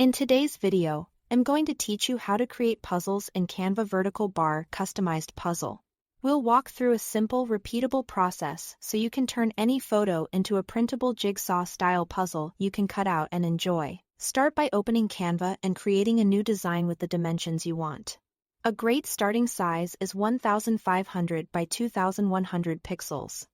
In today's video, I'm going to teach you how to create puzzles in Canva vertical bar customized puzzle. We'll walk through a simple, repeatable process so you can turn any photo into a printable jigsaw-style puzzle you can cut out and enjoy. Start by opening Canva and creating a new design with the dimensions you want. A great starting size is 1500 by 2100 pixels,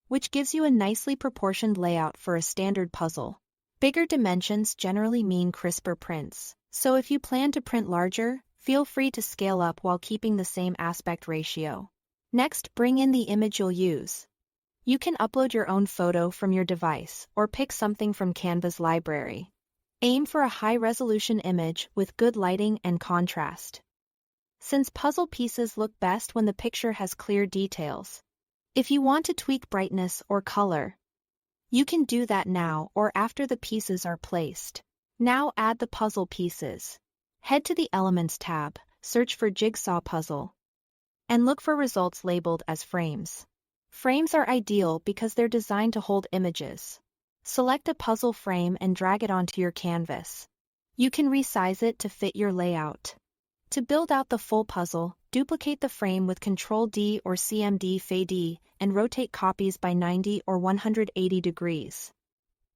which gives you a nicely proportioned layout for a standard puzzle. Bigger dimensions generally mean crisper prints, so if you plan to print larger, feel free to scale up while keeping the same aspect ratio. Next, bring in the image you'll use. You can upload your own photo from your device or pick something from Canva's library. Aim for a high-resolution image with good lighting and contrast, since puzzle pieces look best when the picture has clear details. If you want to tweak brightness or color, you can do that now or after the pieces are placed. Now add the puzzle pieces. Head to the Elements tab, search for Jigsaw Puzzle, and look for results labeled as frames. Frames are ideal because they're designed to hold images. Select a puzzle frame and drag it onto your canvas. You can resize it to fit your layout. To build out the full puzzle, duplicate the frame with Ctrl-D or CMD-FA-D and rotate copies by 90 or 180 degrees,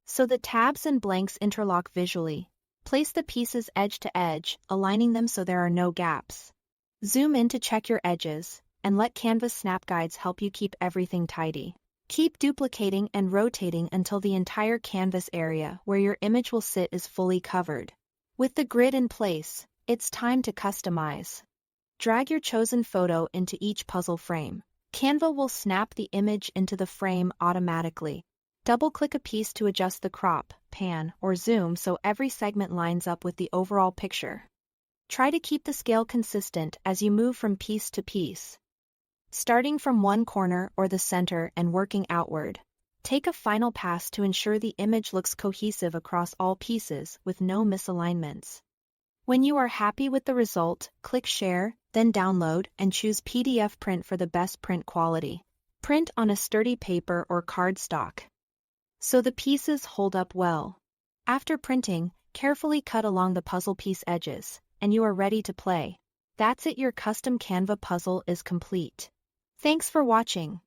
so the tabs and blanks interlock visually. Place the pieces edge to edge, aligning them so there are no gaps. Zoom in to check your edges, and let Canva's snap guides help you keep everything tidy. Keep duplicating and rotating until the entire canvas area where your image will sit is fully covered. With the grid in place, it's time to customize. Drag your chosen photo into each puzzle frame. Canva will snap the image into the frame automatically. Double-click a piece to adjust the crop, pan, or zoom so every segment lines up with the overall picture. Try to keep the scale consistent as you move from piece to piece, starting from one corner or the center and working outward. Take a final pass to ensure the image looks cohesive across all pieces with no misalignments. When you are happy with the result, click Share, then Download and choose PDF Print for the best print quality. Print on a sturdy paper or cardstock, so the pieces hold up well. After printing, carefully cut along the puzzle piece edges, and you are ready to play. That's it, your custom Canva puzzle is complete. Thanks for watching.